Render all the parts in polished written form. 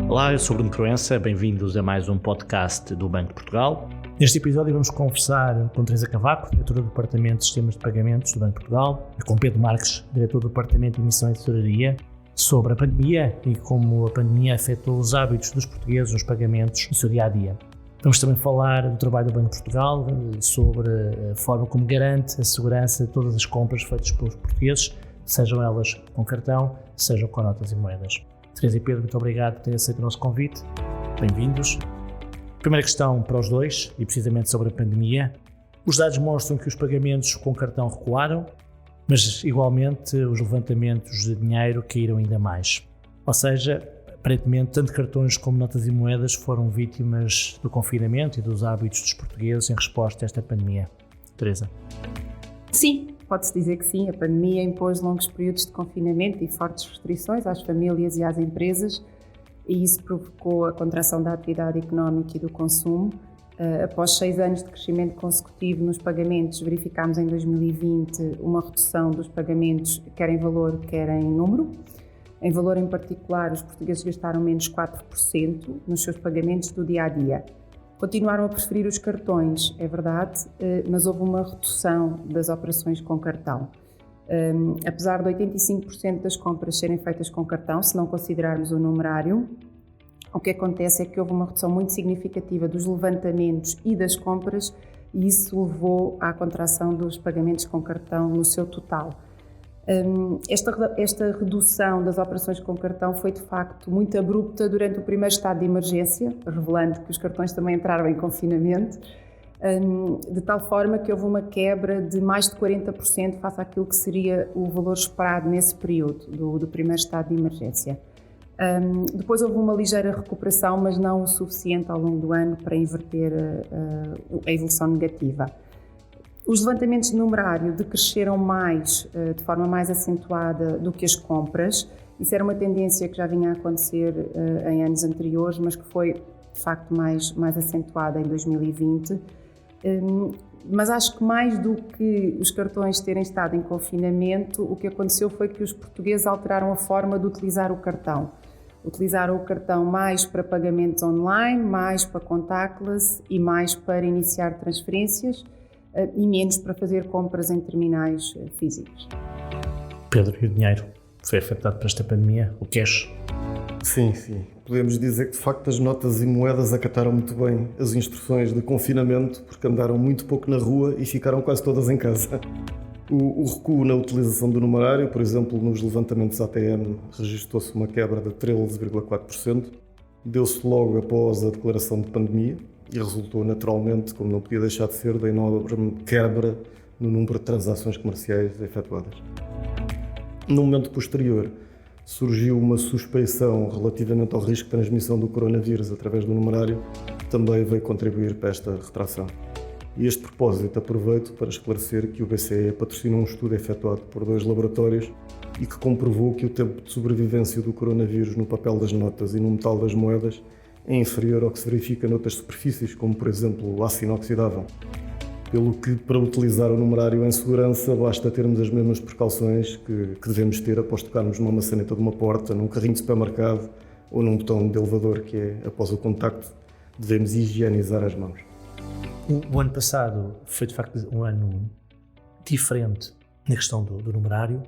Olá, eu sou Bruno Proença, bem-vindos a mais um podcast do Banco de Portugal. Neste episódio vamos conversar com Teresa Cavaco, diretora do Departamento de Sistemas de Pagamentos do Banco de Portugal, e com Pedro Marques, diretor do Departamento de Emissão e Tesouraria, sobre a pandemia e como a pandemia afetou os hábitos dos portugueses nos pagamentos no seu dia-a-dia. Vamos também falar do trabalho do Banco de Portugal, sobre a forma como garante a segurança de todas as compras feitas pelos portugueses, sejam elas com cartão, sejam com notas e moedas. Teresa e Pedro, muito obrigado por terem aceito o nosso convite. Bem-vindos. Primeira questão para os dois, e precisamente sobre a pandemia. Os dados mostram que os pagamentos com cartão recuaram, mas igualmente os levantamentos de dinheiro caíram ainda mais. Ou seja, aparentemente tanto cartões como notas e moedas foram vítimas do confinamento e dos hábitos dos portugueses em resposta a esta pandemia. Teresa. Sim, pode-se dizer que sim. A pandemia impôs longos períodos de confinamento e fortes restrições às famílias e às empresas, e isso provocou a contração da atividade económica e do consumo. Após 6 anos de crescimento consecutivo nos pagamentos, verificámos em 2020 uma redução dos pagamentos, quer em valor, quer em número. Em valor em particular, os portugueses gastaram menos 4% nos seus pagamentos do dia-a-dia. Continuaram a preferir os cartões, é verdade, mas houve uma redução das operações com cartão. Apesar de 85% das compras serem feitas com cartão, se não considerarmos o numerário, o que acontece é que houve uma redução muito significativa dos levantamentos e das compras, e isso levou à contração dos pagamentos com cartão no seu total. Esta redução das operações com cartão foi de facto muito abrupta durante o primeiro estado de emergência, revelando que os cartões também entraram em confinamento, de tal forma que houve uma quebra de mais de 40% face àquilo que seria o valor esperado nesse período do primeiro estado de emergência. Depois houve uma ligeira recuperação, mas não o suficiente ao longo do ano para inverter a evolução negativa. Os levantamentos de numerário decresceram mais, de forma mais acentuada do que as compras. Isso era uma tendência que já vinha a acontecer em anos anteriores, mas que foi, de facto, mais acentuada em 2020. Mas acho que mais do que os cartões terem estado em confinamento, o que aconteceu foi que os portugueses alteraram a forma de utilizar o cartão. Utilizaram o cartão mais para pagamentos online, mais para contactless e mais para iniciar transferências, e menos para fazer compras em terminais físicos. Pedro, e o dinheiro foi afetado por esta pandemia? O cash? Sim. Podemos dizer que de facto as notas e moedas acataram muito bem as instruções de confinamento, porque andaram muito pouco na rua e ficaram quase todas em casa. O recuo na utilização do numerário, por exemplo, nos levantamentos ATM, registrou-se uma quebra de 13,4%. Deu-se logo após a declaração de pandemia e resultou naturalmente, como não podia deixar de ser, da enorme quebra no número de transações comerciais efetuadas. No momento posterior, surgiu uma suspeição relativamente ao risco de transmissão do coronavírus através do numerário, que também veio contribuir para esta retração. E a este propósito aproveito para esclarecer que o BCE patrocinou um estudo efetuado por 2 laboratórios e que comprovou que o tempo de sobrevivência do coronavírus no papel das notas e no metal das moedas é inferior ao que se verifica noutras superfícies, como por exemplo o aço inoxidável. Pelo que, para utilizar o numerário em segurança, basta termos as mesmas precauções que devemos ter após tocarmos numa maçaneta de uma porta, num carrinho de supermercado ou num botão de elevador, que é, após o contacto, devemos higienizar as mãos. O ano passado foi de facto um ano diferente na questão do numerário,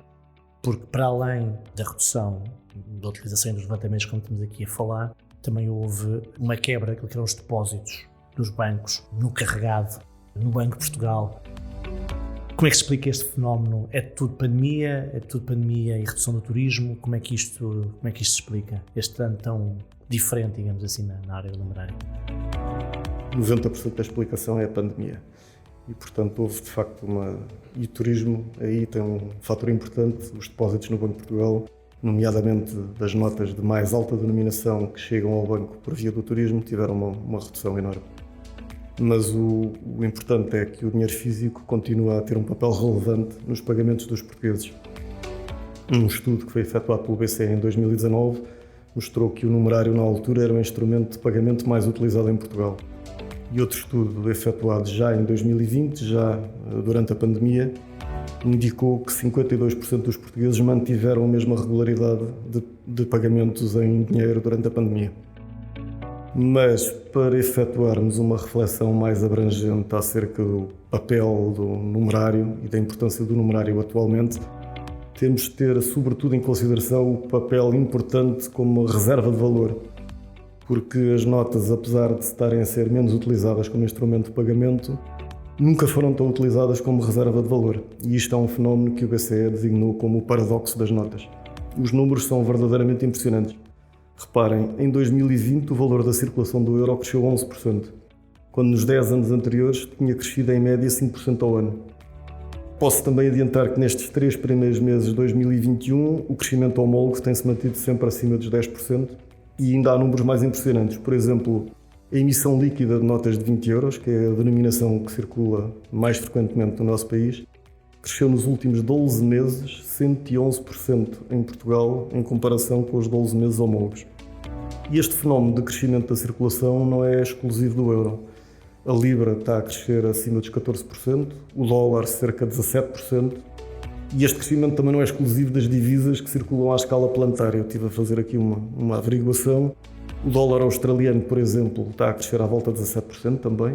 porque para além da redução da utilização dos levantamentos, como estamos aqui a falar, também houve uma quebra daquilo que eram os depósitos dos bancos no carregado, no Banco de Portugal. Como é que se explica este fenómeno? É tudo pandemia e redução do turismo? Como é que isto se explica? Este ano tão diferente, digamos assim, na área do numerário? 90% da explicação é a pandemia. E, portanto, houve de facto E o turismo aí tem um fator importante, os depósitos no Banco de Portugal, nomeadamente das notas de mais alta denominação que chegam ao banco por via do turismo, tiveram uma redução enorme. Mas o importante é que o dinheiro físico continua a ter um papel relevante nos pagamentos dos portugueses. Um estudo que foi efetuado pelo BCE em 2019 mostrou que o numerário na altura era o instrumento de pagamento mais utilizado em Portugal. E outro estudo efetuado já em 2020, já durante a pandemia, indicou que 52% dos portugueses mantiveram a mesma regularidade de pagamentos em dinheiro durante a pandemia. Mas para efetuarmos uma reflexão mais abrangente acerca do papel do numerário e da importância do numerário atualmente, temos de ter sobretudo em consideração o papel importante como reserva de valor, porque as notas, apesar de estarem a ser menos utilizadas como instrumento de pagamento, nunca foram tão utilizadas como reserva de valor, e isto é um fenómeno que o BCE designou como o paradoxo das notas. Os números são verdadeiramente impressionantes. Reparem, em 2020 o valor da circulação do euro cresceu 11%, quando nos 10 anos anteriores tinha crescido em média 5% ao ano. Posso também adiantar que nestes 3 primeiros meses de 2021 o crescimento homólogo tem-se mantido sempre acima dos 10%, e ainda há números mais impressionantes. Por exemplo, a emissão líquida de notas de 20 euros, que é a denominação que circula mais frequentemente no nosso país, cresceu nos últimos 12 meses 111% em Portugal, em comparação com os 12 meses homólogos. E este fenómeno de crescimento da circulação não é exclusivo do euro. A Libra está a crescer acima dos 14%, o dólar cerca de 17%, e este crescimento também não é exclusivo das divisas que circulam à escala planetária. Eu estive a fazer aqui uma averiguação. O dólar australiano, por exemplo, está a crescer à volta de 17% também.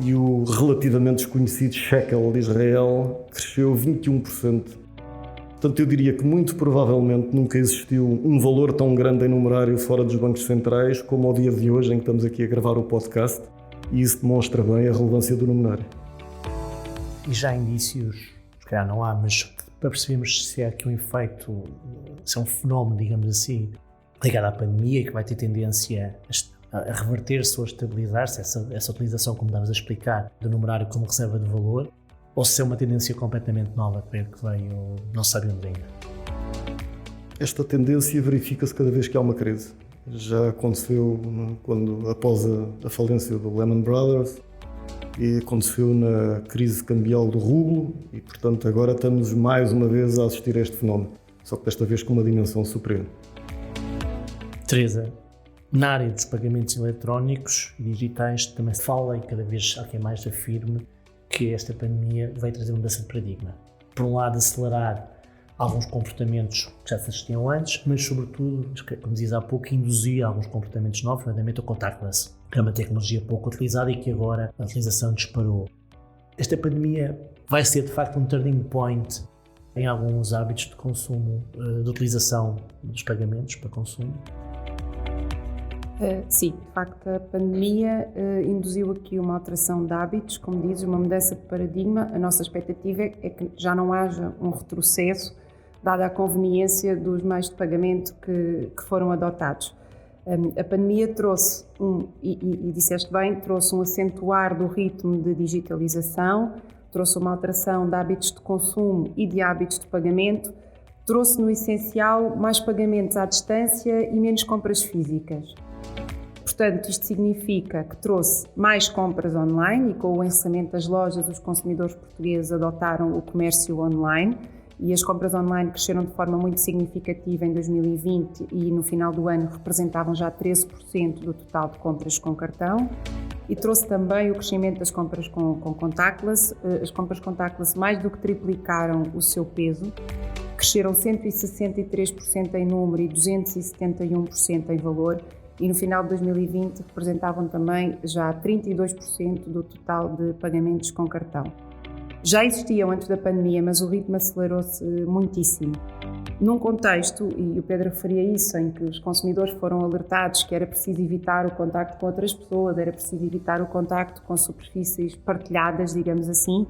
E o relativamente desconhecido shekel de Israel cresceu 21%. Portanto, eu diria que muito provavelmente nunca existiu um valor tão grande em numerário fora dos bancos centrais como ao dia de hoje em que estamos aqui a gravar o podcast, e isso demonstra bem a relevância do numerário. E já há indícios, se calhar não há, mas para percebermos se é aqui um efeito, se é um fenómeno, digamos assim, ligado à pandemia, que vai ter tendência a reverter-se ou a estabilizar-se, essa utilização, como estavas a explicar, do numerário como reserva de valor, ou se é uma tendência completamente nova que veio, não sabemos ainda. Esta tendência verifica-se cada vez que há uma crise. Já aconteceu após a falência do Lehman Brothers, e aconteceu na crise cambial do rublo, e portanto agora estamos mais uma vez a assistir a este fenómeno, só que desta vez com uma dimensão superior. Teresa, na área dos pagamentos eletrónicos e digitais também se fala, e cada vez há quem mais afirme, que esta pandemia vai trazer uma mudança de paradigma. Por um lado, acelerar alguns comportamentos que já se assistiam antes, mas sobretudo, como dizia há pouco, induzir alguns comportamentos novos, nomeadamente o contactless, que é uma tecnologia pouco utilizada e que agora a utilização disparou. Esta pandemia vai ser de facto um turning point em alguns hábitos de consumo, de utilização dos pagamentos para consumo? Sim, de facto a pandemia induziu aqui uma alteração de hábitos, como dizes, uma mudança de paradigma. A nossa expectativa é que já não haja um retrocesso, dada a conveniência dos meios de pagamento que foram adotados. A pandemia trouxe, e disseste bem, trouxe um acentuar do ritmo de digitalização, trouxe uma alteração de hábitos de consumo e de hábitos de pagamento, trouxe no essencial mais pagamentos à distância e menos compras físicas. Portanto, isto significa que trouxe mais compras online, e com o encerramento das lojas os consumidores portugueses adotaram o comércio online, e as compras online cresceram de forma muito significativa em 2020 e no final do ano representavam já 13% do total de compras com cartão. E trouxe também o crescimento das compras com contactless. As compras contactless mais do que triplicaram o seu peso, cresceram 163% em número e 271% em valor, e no final de 2020 representavam também já 32% do total de pagamentos com cartão. Já existiam antes da pandemia, mas o ritmo acelerou-se muitíssimo. Num contexto, e o Pedro referia isso, em que os consumidores foram alertados que era preciso evitar o contacto com outras pessoas, era preciso evitar o contacto com superfícies partilhadas, digamos assim,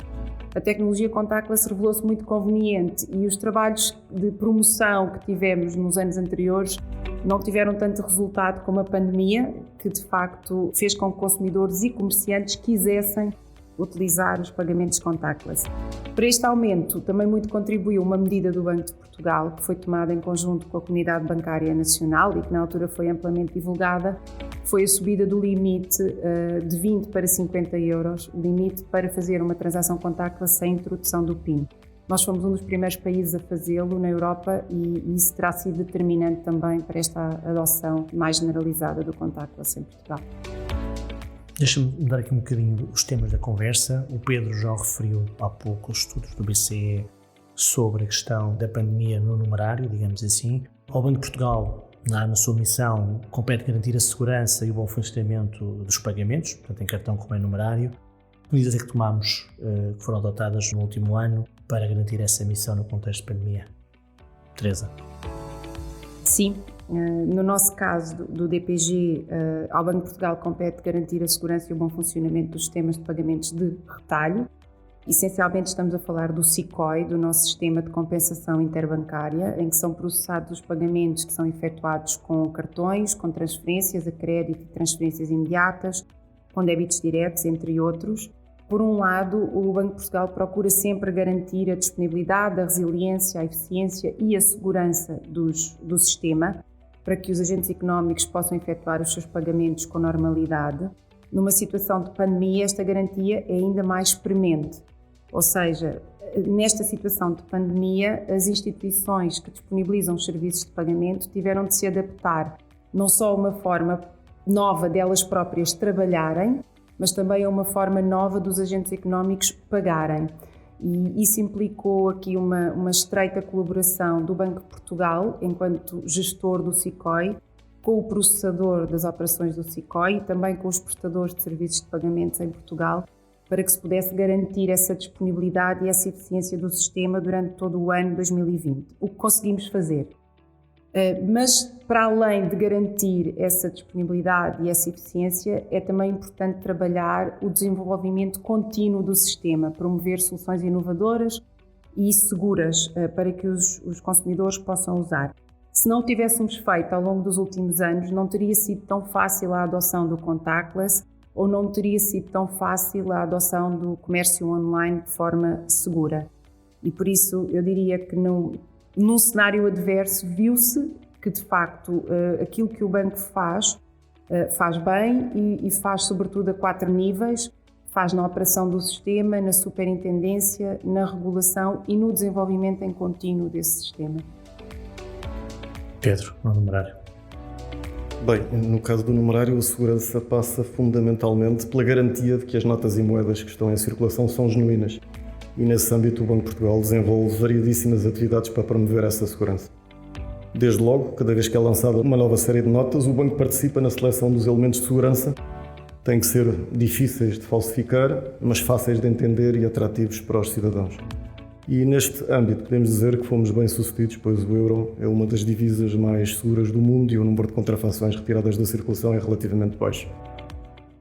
a tecnologia contactless revelou-se muito conveniente, e os trabalhos de promoção que tivemos nos anos anteriores não tiveram tanto resultado como a pandemia, que de facto fez com que consumidores e comerciantes quisessem utilizar os pagamentos contactless. Para este aumento também muito contribuiu uma medida do Banco de Portugal, que foi tomada em conjunto com a Comunidade Bancária Nacional e que na altura foi amplamente divulgada, foi a subida do limite de 20 para 50 euros, limite para fazer uma transação contactless sem introdução do PIN. Nós fomos um dos primeiros países a fazê-lo na Europa, e isso terá sido determinante também para esta adoção mais generalizada do contactless em Portugal. Deixa-me mudar aqui um bocadinho os temas da conversa. O Pedro já referiu há pouco os estudos do BCE sobre a questão da pandemia no numerário, digamos assim. O Banco de Portugal na sua missão, compete garantir a segurança e o bom funcionamento dos pagamentos, tanto em cartão como em numerário. Que medidas é que tomamos, que foram adotadas no último ano para garantir essa missão no contexto de pandemia? Teresa. Sim, no nosso caso do DPG, ao Banco de Portugal compete garantir a segurança e o bom funcionamento dos sistemas de pagamentos de retalho. Essencialmente estamos a falar do SICOI, do nosso sistema de compensação interbancária, em que são processados os pagamentos que são efetuados com cartões, com transferências a crédito e transferências imediatas, com débitos diretos, entre outros. Por um lado, o Banco de Portugal procura sempre garantir a disponibilidade, a resiliência, a eficiência e a segurança do sistema para que os agentes económicos possam efetuar os seus pagamentos com normalidade. Numa situação de pandemia, esta garantia é ainda mais premente. Ou seja, nesta situação de pandemia, as instituições que disponibilizam os serviços de pagamento tiveram de se adaptar não só a uma forma nova delas próprias trabalharem, mas também a uma forma nova dos agentes económicos pagarem. E isso implicou aqui uma estreita colaboração do Banco de Portugal, enquanto gestor do SICOI, com o processador das operações do SICOI e também com os prestadores de serviços de pagamentos em Portugal, para que se pudesse garantir essa disponibilidade e essa eficiência do sistema durante todo o ano 2020. O que conseguimos fazer? Mas, para além de garantir essa disponibilidade e essa eficiência, é também importante trabalhar o desenvolvimento contínuo do sistema, promover soluções inovadoras e seguras para que os consumidores possam usar. Se não o tivéssemos feito ao longo dos últimos anos, não teria sido tão fácil a adoção do contactless ou não teria sido tão fácil a adoção do comércio online de forma segura. E por isso eu diria que num cenário adverso viu-se que de facto aquilo que o banco faz bem e faz sobretudo a 4 níveis, faz na operação do sistema, na superintendência, na regulação e no desenvolvimento em contínuo desse sistema. Pedro, no numerário. Bem, no caso do numerário, a segurança passa fundamentalmente pela garantia de que as notas e moedas que estão em circulação são genuínas. E nesse âmbito o Banco de Portugal desenvolve variedíssimas atividades para promover essa segurança. Desde logo, cada vez que é lançada uma nova série de notas, o banco participa na seleção dos elementos de segurança. Têm que ser difíceis de falsificar, mas fáceis de entender e atrativos para os cidadãos. E neste âmbito podemos dizer que fomos bem-sucedidos, pois o euro é uma das divisas mais seguras do mundo e o número de contrafações retiradas da circulação é relativamente baixo.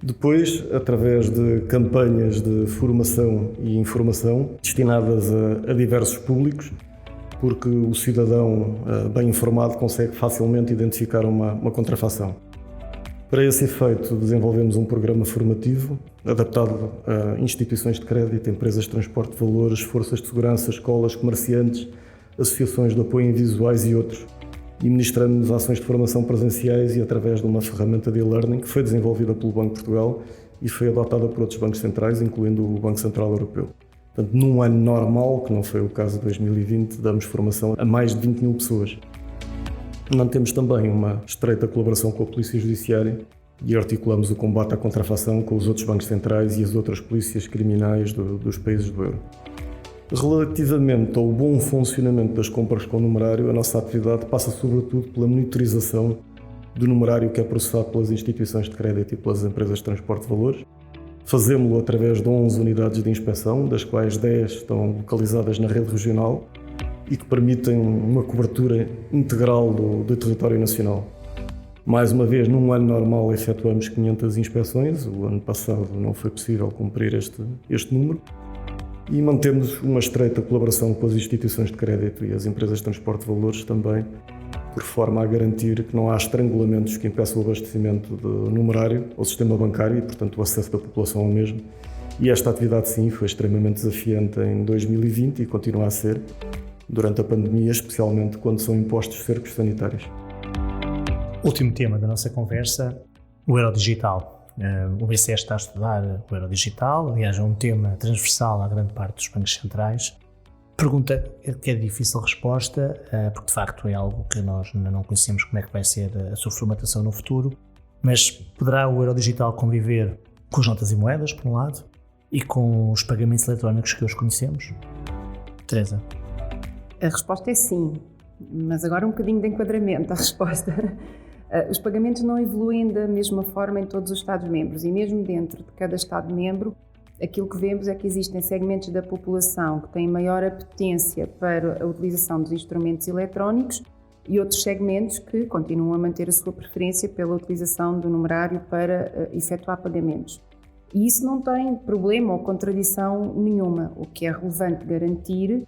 Depois, através de campanhas de formação e informação destinadas a diversos públicos, porque o cidadão bem informado consegue facilmente identificar uma contrafação. Para esse efeito, desenvolvemos um programa formativo adaptado a instituições de crédito, empresas de transporte de valores, forças de segurança, escolas, comerciantes, associações de apoio em visuais e outros. E ministramos ações de formação presenciais e através de uma ferramenta de e-learning que foi desenvolvida pelo Banco de Portugal e foi adotada por outros bancos centrais, incluindo o Banco Central Europeu. Portanto, num ano normal, que não foi o caso de 2020, damos formação a mais de 20 mil pessoas. Mantemos também uma estreita colaboração com a Polícia Judiciária e articulamos o combate à contrafação com os outros bancos centrais e as outras polícias criminais dos países do euro. Relativamente ao bom funcionamento das compras com numerário, a nossa atividade passa sobretudo pela monitorização do numerário que é processado pelas instituições de crédito e pelas empresas de transporte de valores. Fazemos-lo através de 11 unidades de inspeção, das quais 10 estão localizadas na rede regional e que permitem uma cobertura integral do território nacional. Mais uma vez, num ano normal, efetuamos 500 inspeções. O ano passado não foi possível cumprir este número. E mantemos uma estreita colaboração com as instituições de crédito e as empresas de transporte de valores também, por forma a garantir que não há estrangulamentos que impeçam o abastecimento do numerário ao sistema bancário e, portanto, o acesso da população ao mesmo. E esta atividade, sim, foi extremamente desafiante em 2020 e continua a ser, durante a pandemia, especialmente quando são impostos cercos sanitários. Último tema da nossa conversa, o euro digital. O BCE está a estudar o euro digital, aliás é um tema transversal à grande parte dos bancos centrais. Pergunta que é de difícil resposta, porque de facto é algo que nós ainda não conhecemos como é que vai ser a sua formatação no futuro, mas poderá o euro digital conviver com as notas e moedas, por um lado, e com os pagamentos eletrónicos que hoje conhecemos? Teresa? A resposta é sim. mas agora um bocadinho de enquadramento à resposta. Os pagamentos não evoluem da mesma forma em todos os Estados-membros e mesmo dentro de cada Estado-membro, aquilo que vemos é que existem segmentos da população que têm maior apetência para a utilização dos instrumentos eletrónicos e outros segmentos que continuam a manter a sua preferência pela utilização do numerário para efetuar pagamentos. E isso não tem problema ou contradição nenhuma. O que é relevante garantir,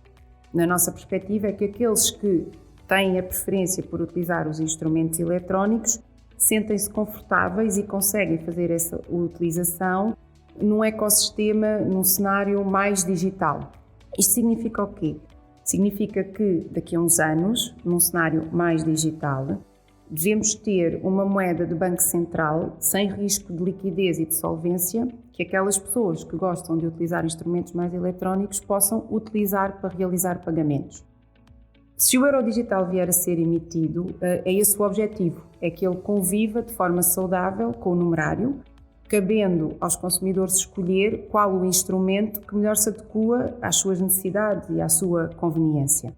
na nossa perspectiva, é que aqueles que têm a preferência por utilizar os instrumentos eletrónicos sentem-se confortáveis e conseguem fazer essa utilização num ecossistema, num cenário mais digital. Isto significa o quê? Significa que daqui a uns anos, num cenário mais digital, devemos ter uma moeda do Banco Central sem risco de liquidez e de solvência, que aquelas pessoas que gostam de utilizar instrumentos mais eletrónicos possam utilizar para realizar pagamentos. Se o euro digital vier a ser emitido, é esse o objetivo, é que ele conviva de forma saudável com o numerário, cabendo aos consumidores escolher qual o instrumento que melhor se adequa às suas necessidades e à sua conveniência.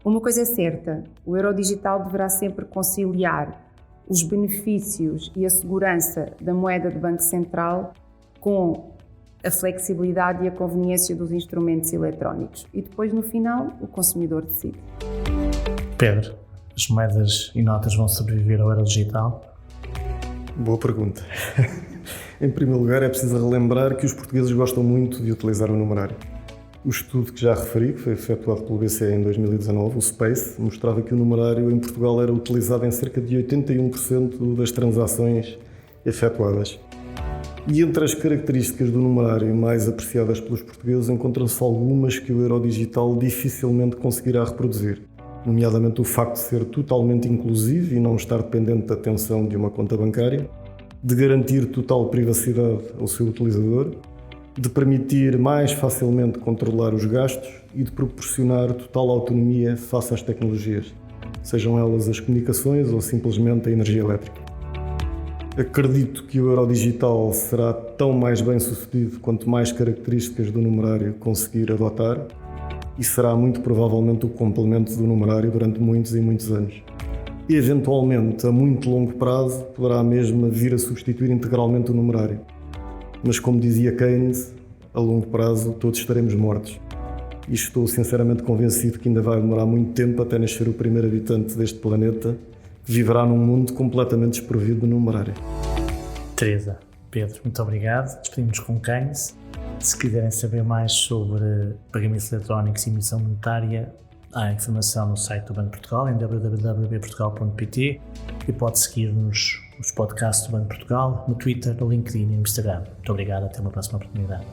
Uma coisa é certa, o euro digital deverá sempre conciliar os benefícios e a segurança da moeda do Banco Central com a flexibilidade e a conveniência dos instrumentos eletrónicos. E depois, no final, o consumidor decide. Pedro, as moedas e notas vão sobreviver ao euro digital? Boa pergunta. Em primeiro lugar, é preciso relembrar que os portugueses gostam muito de utilizar o numerário. O estudo que já referi, que foi efetuado pelo BCE em 2019, o SPACE, mostrava que o numerário em Portugal era utilizado em cerca de 81% das transações efetuadas. E entre as características do numerário mais apreciadas pelos portugueses encontram-se algumas que o euro digital dificilmente conseguirá reproduzir, nomeadamente o facto de ser totalmente inclusivo e não estar dependente da atenção de uma conta bancária, de garantir total privacidade ao seu utilizador, de permitir mais facilmente controlar os gastos e de proporcionar total autonomia face às tecnologias, sejam elas as comunicações ou simplesmente a energia elétrica. Acredito que o euro digital será tão mais bem sucedido quanto mais características do numerário conseguir adotar e será muito provavelmente o complemento do numerário durante muitos e muitos anos. E, eventualmente, a muito longo prazo, poderá mesmo vir a substituir integralmente o numerário. Mas, como dizia Keynes, a longo prazo todos estaremos mortos. E estou sinceramente convencido que ainda vai demorar muito tempo até nascer o primeiro habitante deste planeta que viverá num mundo completamente desprovido de numerário. Teresa, Pedro, muito obrigado. Despedimos com Keynes. Se quiserem saber mais sobre pagamentos eletrónicos e emissão monetária, há informação no site do Banco de Portugal, em www.portugal.pt, e pode seguir-nos nos podcasts do Banco de Portugal, no Twitter, no LinkedIn e no Instagram. Muito obrigado, até uma próxima oportunidade.